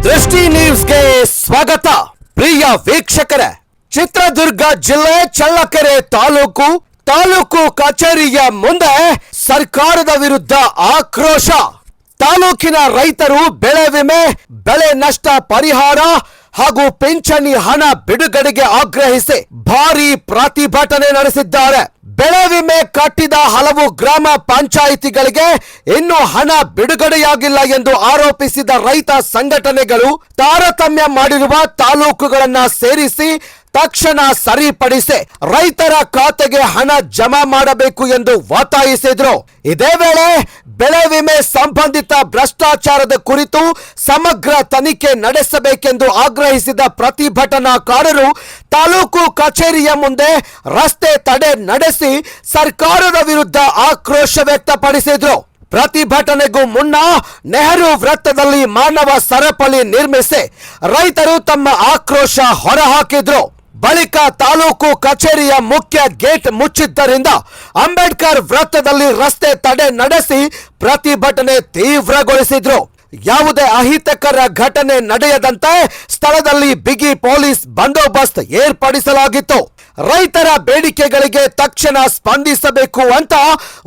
ದೃಷ್ಟಿ ನ್ಯೂಸ್ಗೆ ಸ್ವಾಗತ. ಪ್ರಿಯ ವೀಕ್ಷಕರೇ, ಚಿತ್ರದುರ್ಗ ಜಿಲ್ಲೆ ಚಳ್ಳಕೆರೆ ತಾಲೂಕು ಕಚೇರಿಯ ಮುಂದೆ ಸರ್ಕಾರದ ವಿರುದ್ಧ ಆಕ್ರೋಶ. ತಾಲೂಕಿನ ರೈತರು ಬೆಳೆ ವಿಮೆ, ಬೆಳೆ ನಷ್ಟ ಪರಿಹಾರ ಹಾಗೂ ಪಿಂಚಣಿ ಹಣ ಬಿಡುಗಡೆಗೆ ಆಗ್ರಹಿಸಿ ಭಾರೀ ಪ್ರತಿಭಟನೆ ನಡೆಸಿದ್ದಾರೆ. ಬೆಳೆ ವಿಮೆ ಕಟ್ಟಿದ ಹಲವು ಗ್ರಾಮ ಪಂಚಾಯಿತಿಗಳಿಗೆ ಇನ್ನೂ ಹಣ ಬಿಡುಗಡೆಯಾಗಿಲ್ಲ ಎಂದು ಆರೋಪಿಸಿದ ರೈತ ಸಂಘಟನೆಗಳು ತಾರತಮ್ಯ ಮಾಡಿರುವ ತಾಲೂಕುಗಳನ್ನ ಸೇರಿಸಿ ತಕ್ಷಣ ಸರಿಪಡಿಸಿ ರೈತರ ಖಾತೆಗೆ ಹಣ ಜಮಾ ಮಾಡಬೇಕು ಎಂದು ಒತ್ತಾಯಿಸಿದ್ರು. ಇದೇ ವೇಳೆ ಬೆಳೆ ವಿಮೆ ಸಂಬಂಧಿತ ಭ್ರಷ್ಟಾಚಾರದ ಕುರಿತು ಸಮಗ್ರ ತನಿಖೆ ನಡೆಸಬೇಕೆಂದು ಆಗ್ರಹಿಸಿದ ಪ್ರತಿಭಟನಾಕಾರರು ತಾಲೂಕು ಕಚೇರಿಯ ಮುಂದೆ ರಸ್ತೆ ತಡೆ ನಡೆಸಿ ಸರ್ಕಾರದ ವಿರುದ್ಧ ಆಕ್ರೋಶ ವ್ಯಕ್ತಪಡಿಸಿದ್ರು. ಪ್ರತಿಭಟನೆಗೂ ಮುನ್ನ ನೆಹರು ವೃತ್ತದಲ್ಲಿ ಮಾನವ ಸರಪಳಿ ನಿರ್ಮಿಸಿ ರೈತರು ತಮ್ಮ ಆಕ್ರೋಶ ಹೊರಹಾಕಿದ್ರು. ಬಳಿಕ ತಾಲೂಕು ಕಚೇರಿಯ ಮುಖ್ಯ ಗೇಟ್ ಮುಚ್ಚಿದ್ದರಿಂದ ಅಂಬೇಡ್ಕರ್ ವೃತ್ತದಲ್ಲಿ ರಸ್ತೆ ತಡೆ ನಡೆಸಿ ಪ್ರತಿಭಟನೆ ತೀವ್ರಗೊಳಿಸಿದ್ರು. ಯಾವುದೇ ಅಹಿತಕರ ಘಟನೆ ನಡೆಯದಂತೆ ಸ್ಥಳದಲ್ಲಿ ಬಿಗಿ ಪೊಲೀಸ್ ಬಂದೋಬಸ್ತ್ ಏರ್ಪಡಿಸಲಾಗಿತ್ತು. ರೈತರ ಬೇಡಿಕೆಗಳಿಗೆ ತಕ್ಷಣ ಸ್ಪಂದಿಸಬೇಕು ಅಂತ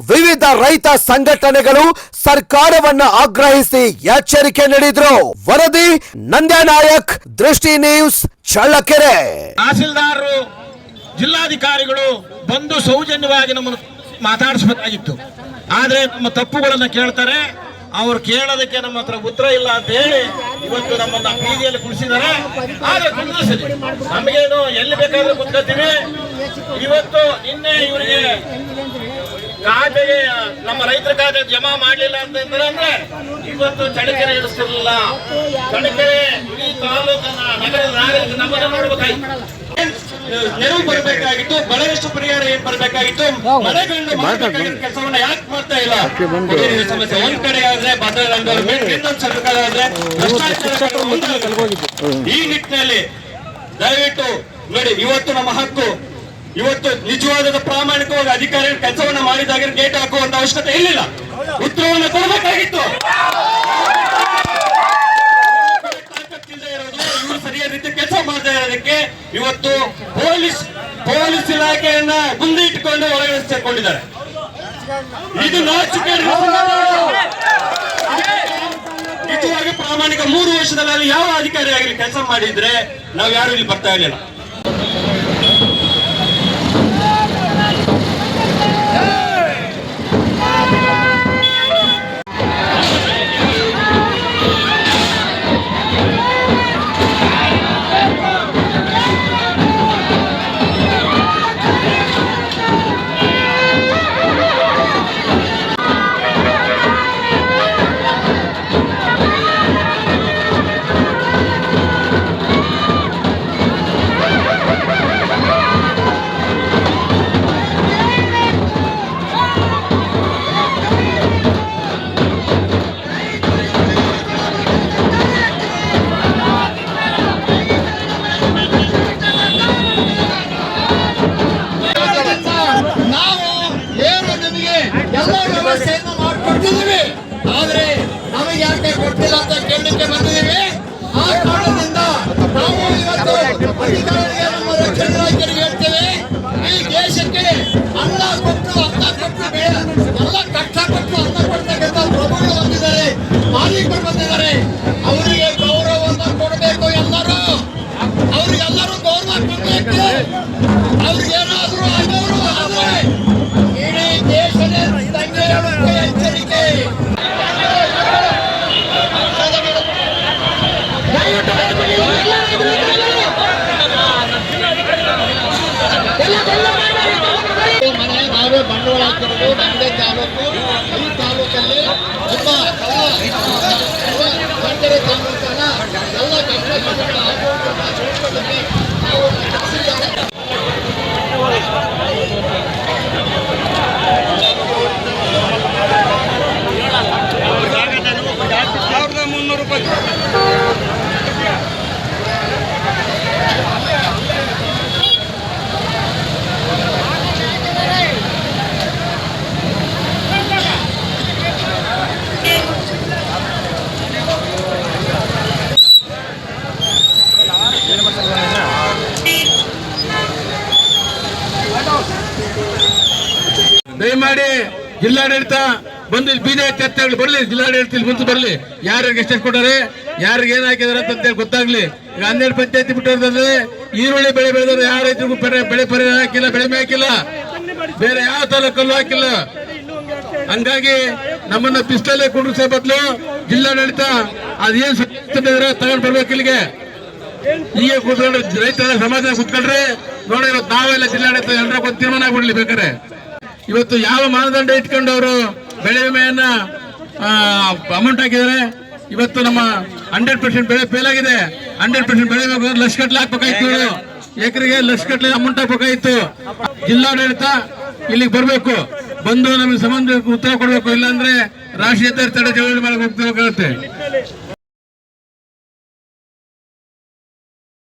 ವಿವಿಧ ರೈತ ಸಂಘಟನೆಗಳು ಸರ್ಕಾರವನ್ನು ಆಗ್ರಹಿಸಿ ಎಚ್ಚರಿಕೆ ನೀಡಿದ್ರು. ವರದಿ ನಂದ್ಯಾನಾಯಕ್, ದೃಷ್ಟಿ ನ್ಯೂಸ್, ಚಳ್ಳಕೆರೆ. ತಹಸೀಲ್ದಾರರು, ಜಿಲ್ಲಾಧಿಕಾರಿಗಳು ಬಂದು ಸೌಜನ್ಯವಾಗಿ ನಮ್ಮನ್ನು ಮಾತಾಡಿಸಬೇಕಾಗಿತ್ತು. ಆದ್ರೆ ನಮ್ಮ ತಪ್ಪುಗಳನ್ನ ಕೇಳ್ತಾರೆ. ಅವ್ರು ಕೇಳೋದಕ್ಕೆ ನಮ್ಮ ಹತ್ರ ಉತ್ತರ ಇಲ್ಲ ಅಂತ ಹೇಳಿ ಇವತ್ತು ನಮ್ಮನ್ನ ಬೀದಿಯಲ್ಲಿ ಕುಳಿಸಿದ್ದಾರೆ. ಆದ್ರೆ ಕುಂದಿಸಲಿ, ನಮಗೇನು ಎಲ್ಲಿ ಬೇಕಾದ್ರೂ ಕುತ್ಕೊತೀವಿ. ಇವತ್ತು ನಿನ್ನೆ ಇವರಿಗೆ ಖಾತೆಗೆ, ನಮ್ಮ ರೈತರ ಖಾತೆ ಜಮಾ ಮಾಡಲಿಲ್ಲ ಅಂತಂದ್ರೆ ಇವತ್ತು ಚಳ್ಳಕೆರೆ ಇಳಿಸ್ತಿರ್ಲಿಲ್ಲ. ಚಳ್ಳಕೆರೆ ಇಡೀ ತಾಲೂಕನ್ನ ನಗರದ ನಮ್ಮನ್ನ ನೋಡ್ಬೇಕಾಗಿತ್ತು. ನೆರವು ಬರಬೇಕಾಗಿತ್ತು, ಬೆಳೆ ನಷ್ಟ ಪರಿಹಾರ ಏನ್ ಬರಬೇಕಾಗಿತ್ತು, ಮಳೆಗಳನ್ನು ಮಾಡಬೇಕಾಗಿದ್ದ ಕೆಲಸವನ್ನ ಯಾಕೆ ಮಾಡ್ತಾ ಇಲ್ಲ? ಸಮಸ್ಯೆ ಒಂದ್ ಕಡೆ ಆದ್ರೆ ಸರ್ಕಾರ ಆದ್ರೆ ಈ ನಿಟ್ಟಿನಲ್ಲಿ ದಯವಿಟ್ಟು ನೋಡಿ, ಇವತ್ತು ನಮ್ಮ ಹಕ್ಕು. ಇವತ್ತು ನಿಜವಾದ ಪ್ರಾಮಾಣಿಕವಾಗಿ ಅಧಿಕಾರಿಗಳು ಕೆಲಸವನ್ನ ಮಾಡಿದಾಗ ಗೇಟ್ ಹಾಕುವಂತ ಅವಶ್ಯಕತೆ ಇರಲಿಲ್ಲ. ಉತ್ತರವನ್ನು ಕೊಡಬೇಕಾಗಿತ್ತು. ಇವರು ಸರಿಯಾದ ರೀತಿ ಕೆಲಸ ಮಾಡದೇ ಇರೋದಕ್ಕೆ ಇವತ್ತು ಪೊಲೀಸ್ ಇಲಾಖೆಯನ್ನ ಮುಂದೆ ಇಟ್ಟುಕೊಂಡು ಒಳಗಡೆ ಸೇರ್ಕೊಂಡಿದ್ದಾರೆ. ಇದು ನಾಚಿಕೆ. ನಿಜವಾಗಿ ಪ್ರಾಮಾಣಿಕ 3 ವರ್ಷದಲ್ಲಿ ಯಾವ ಅಧಿಕಾರಿ ಆಗಲಿ ಕೆಲಸ ಮಾಡಿದ್ರೆ ನಾವು ಯಾರು ಇಲ್ಲಿ ಬರ್ತಾ ಇರಲಿಲ್ಲ. ಆದ್ರೆ ನಮಗೆ ಯಾಕೆ ಕೊಟ್ಟಿಲ್ಲ ಅಂತ ಕೇಳಲಿಕ್ಕೆ ಬಂದಿದ್ದೀವಿ. ಆ ಕಾರಣದಿಂದ ನಾವು ಇವತ್ತು ಅಧಿಕಾರಿಗಳಿಗೆ, ನಮ್ಮ ರಕ್ಷಣಾ ಇಲಾಖೆಗೆ ಹೇಳ್ತೇವೆ, ಈ ದೇಶಕ್ಕೆ ಅನ್ನ ಕೊಟ್ಟು ಎಲ್ಲ ಕಷ್ಟಪಟ್ಟು ಅನ್ನ ಕೊಡ್ತಕ್ಕಂಥ ಪ್ರಭುಗಳು ಬಂದಿದ್ದಾರೆ, ಮಾಲೀಕರು ಬಂದಿದ್ದಾರೆ. ಅವರಿಗೆ ಗೌರವವನ್ನು ಕೊಡಬೇಕು. ಅವ್ರಿಗೆಲ್ಲರೂ ಗೌರವ ಕೊಡಬೇಕು. ಅವ್ರಿಗೇನಾದ್ರೂ ಅಗೌರವ ಆದರೆ ಇಡೀ ದೇಶದ ಎಚ್ಚರಿಕೆ. ನಾವೇ ಬಂಡವಾಳ ಹಾಕಿರೋದು ನಮ್ಮದೇ ತಾಲೂಕು. ಈ ತಾಲೂಕಲ್ಲಿ ತುಂಬ ಚಳ್ಳಕೆರೆ ತಾಲೂಕನ್ನ ಎಲ್ಲ ಕಷ್ಟಪಟ್ಟು ನಾವು 1300 ರೂಪಾಯಿ. ದಯಮಾಡಿ ಜಿಲ್ಲಾಡಳಿತ ಬಂದು ಇಲ್ಲಿ ಬೀಜ ಚರ್ಚೆಗಳು ಬರಲಿ, ಜಿಲ್ಲಾಡಳಿತ ಇಲ್ಲಿ ಮುಂದೆ ಬರಲಿ, ಯಾರಿಗೆ ಎಷ್ಟು ಕೊಟ್ಟಾರೆ, ಯಾರಿಗೆ ಏನ್ ಹಾಕಿದಾರೆ ಅಂತ ಗೊತ್ತಾಗ್ಲಿ. ಈಗ 12 ಪಂಚಾಯತಿ ಬಿಟ್ಟಿರೋದ್ರೆ ಈರುಳ್ಳಿ ಬೆಳೆ ಬೆಳೆದ್ರೆ ಯಾವ ರೈತರಿಗೂ ಬೆಳೆ ಪರಿಹಾರ ಹಾಕಿಲ್ಲ, ಬೆಳೆ ಹಾಕಿಲ್ಲ, ಬೇರೆ ಯಾವ ತಾಲೂಕಲ್ಲೂ ಹಾಕಿಲ್ಲ. ಹಂಗಾಗಿ ನಮ್ಮನ್ನ ಪಿಸ್ತಲೆ ಕುಂಡ್ರಿಸೋ ಬದಲು ಜಿಲ್ಲಾಡಳಿತ ಅದೇನ್ ತಗೊಂಡ್ ಬರ್ಬೇಕು ಇಲ್ಲಿಗೆ. ಈಗ ಕೂತ್ಕೊಂಡ್ರೆ ರೈತರ ಸಮಾಧಾನ ಕೂತ್ಕೊಂಡ್ರೆ ನೋಡಿ, ಇವತ್ತು ನಾವೆಲ್ಲ ಜಿಲ್ಲಾಡಳಿತ ಎಲ್ಲರ ಒಂದು ತೀರ್ಮಾನ ಆಗ್ಬಿಡ್ಲಿ ಬೇಕಾರೆ. ಇವತ್ತು ಯಾವ ಮಾನದಂಡ ಇಟ್ಕೊಂಡು ಅವರು ಬೆಳೆ ವಿಮೆಯನ್ನ ಅಮೌಂಟ್ ಹಾಕಿದ್ದಾರೆ. ಇವತ್ತು ನಮ್ಮ 100% ಬೆಳೆ ಫೇಲ್ ಆಗಿದೆ. 100% ಬೆಳೆ ಲಕ್ಷ ಗಟ್ಟಲೆ ಹಾಕ್ಬೇಕಾಯ್ತು, ಎಕರೆಗೆ ಲಕ್ಷ ಗಟ್ಟಲೆ ಅಮೌಂಟ್ ಹಾಕ್ಬೇಕಾಯ್ತು. ಜಿಲ್ಲಾಡಳಿತ ಇಲ್ಲಿಗೆ ಬರ್ಬೇಕು, ಬಂದು ನಮಗೆ ಸಂಬಂಧ ಉತ್ತರ ಕೊಡ್ಬೇಕು. ಇಲ್ಲಾಂದ್ರೆ ರಾಷ್ಟ್ರೀಯ ತಡೆ ಚಳವಳಿ ಮಾಡಕ್ಕೆ ಹೋಗ್ಬೇಕಾಗುತ್ತೆ.